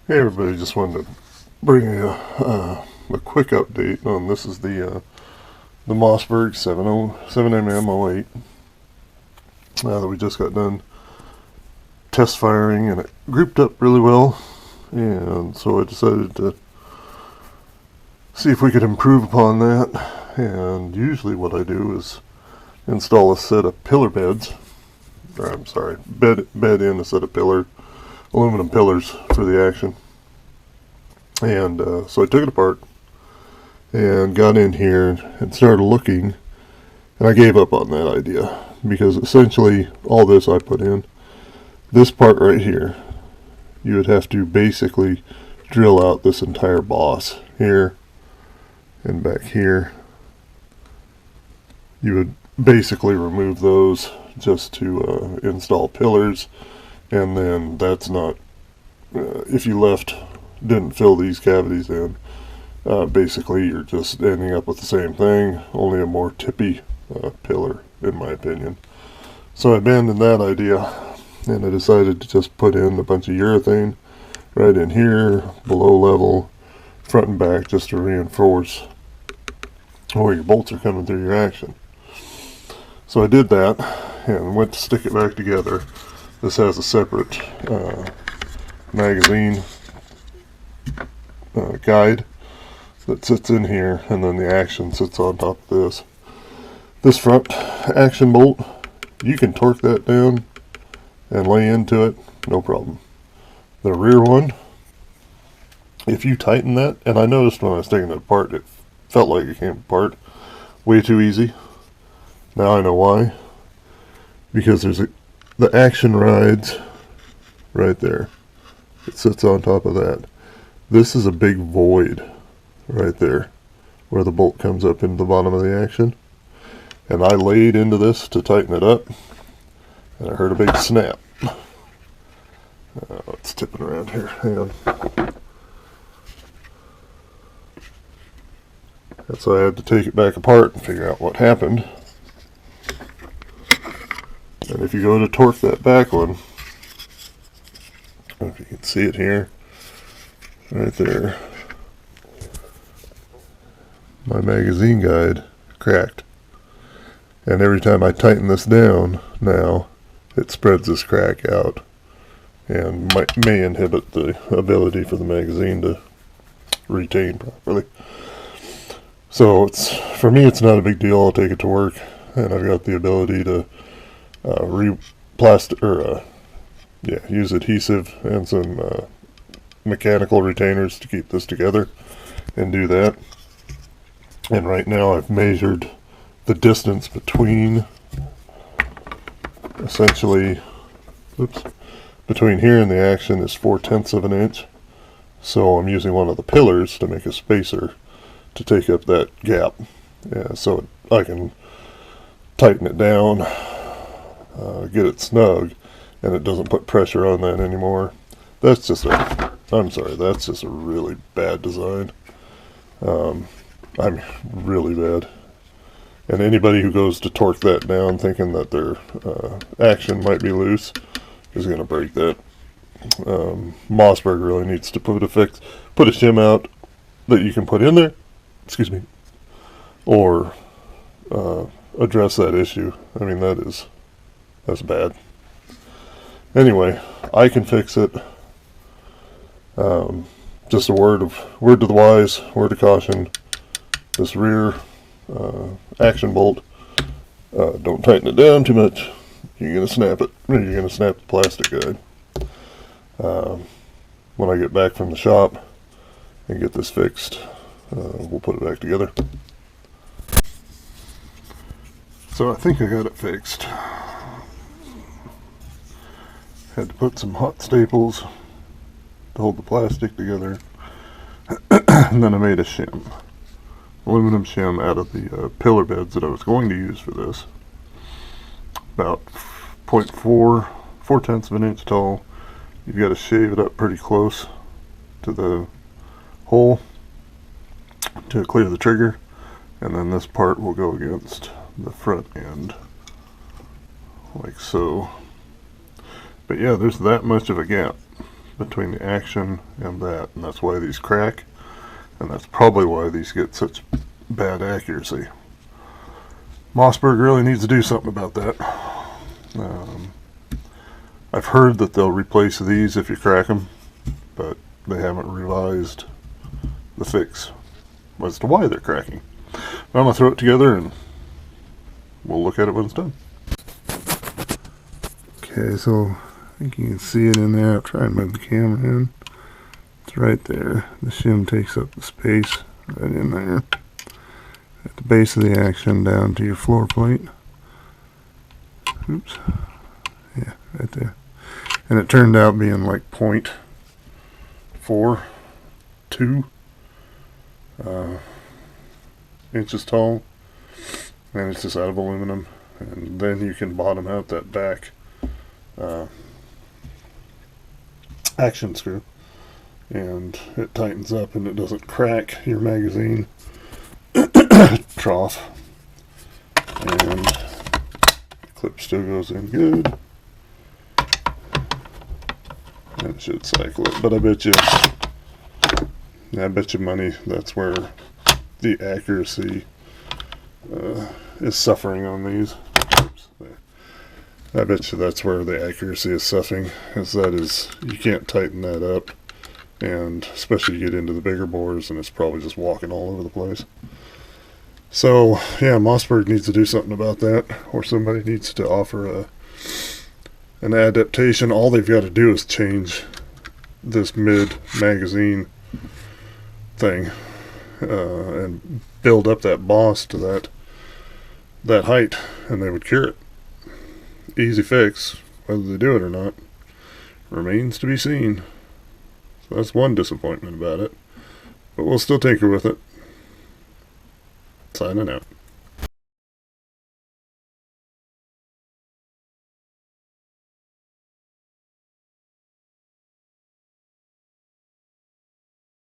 Hey everybody, just wanted to bring a quick update on this. Is the Mossberg 7mm 08 that we just got done test firing, and it grouped up really well, and so I decided to see if we could improve upon that. And usually what I do is install a set of pillar beds, or I'm sorry, bed in a set of aluminum pillars for the action. And so I took it apart and got in here and started looking, and I gave up on that idea because essentially all this I put in, this part right here, you would have to basically drill out this entire boss here and back here. You would basically remove those just to install pillars, and then that's not, if you didn't fill these cavities in, basically you're just ending up with the same thing, only a more tippy pillar, in my opinion. So I abandoned that idea, and I decided to just put in a bunch of urethane right in here, below level, front and back, just to reinforce where your bolts are coming through your action. So I did that and went to stick it back together. This has a separate magazine guide that sits in here, and then the action sits on top of this. This front action bolt, you can torque that down and lay into it, no problem. The rear one, if you tighten that, and I noticed when I was taking it apart, it felt like it came apart way too easy. Now I know why. Because the action rides right there. It sits on top of that. This is a big void right there where the bolt comes up into the bottom of the action. And I laid into this to tighten it up, and I heard a big snap. It's tipping around here. Hang on. And so I had to take it back apart and figure out what happened. And if you go to torque that back one, I don't know if you can see it here, right there, my magazine guide cracked. And every time I tighten this down now, it spreads this crack out and may inhibit the ability for the magazine to retain properly. So for me, it's not a big deal. I'll take it to work, and I've got the ability to use adhesive and some mechanical retainers to keep this together and do that. And right now I've measured the distance between between here and the action is 4/10 of an inch. So I'm using one of the pillars to make a spacer to take up that gap, so I can tighten it down, get it snug, and it doesn't put pressure on that anymore. That's just a really bad design. I'm really bad. And anybody who goes to torque that down thinking that their action might be loose is going to break that. Mossberg really needs to put a shim out that you can put in there, or address that issue. I mean, that's bad. Anyway, I can fix it. Just a word to the wise, word of caution. This rear action bolt, don't tighten it down too much. You're gonna snap it. You're gonna snap the plastic guide. When I get back from the shop and get this fixed, we'll put it back together. So I think I got it fixed. Had to put some hot staples to hold the plastic together, and then I made a shim, aluminum shim, out of the pillar beds that I was going to use for this. About 4/10 of an inch tall. You've got to shave it up pretty close to the hole to clear the trigger, and then this part will go against the front end like so. But yeah, there's that much of a gap between the action and that's why these crack, and that's probably why these get such bad accuracy. Mossberg really needs to do something about that. I've heard that they'll replace these if you crack them, but they haven't revised the fix as to why they're cracking. But I'm going to throw it together and we'll look at it when it's done. Okay, so I think you can see it in there. I'll try and move the camera in. It's right there. The shim takes up the space right in there. At the base of the action down to your floor plate. Oops. Yeah, right there. And it turned out being like 0.42 inches tall. And it's just out of aluminum. And then you can bottom out that back action screw. And it tightens up and it doesn't crack your magazine trough. And the clip still goes in good. And it should cycle it. But I bet you money that's where the accuracy is suffering on these. Oops, I bet you that's where the accuracy is suffering, you can't tighten that up, and especially you get into the bigger bores and it's probably just walking all over the place. So yeah, Mossberg needs to do something about that, or somebody needs to offer an adaptation. All they've got to do is change this mid magazine thing and build up that boss to that height, and they would cure it. Easy fix. Whether they do it or not remains to be seen. So that's one disappointment about it, but we'll still tinker with it. Signing out.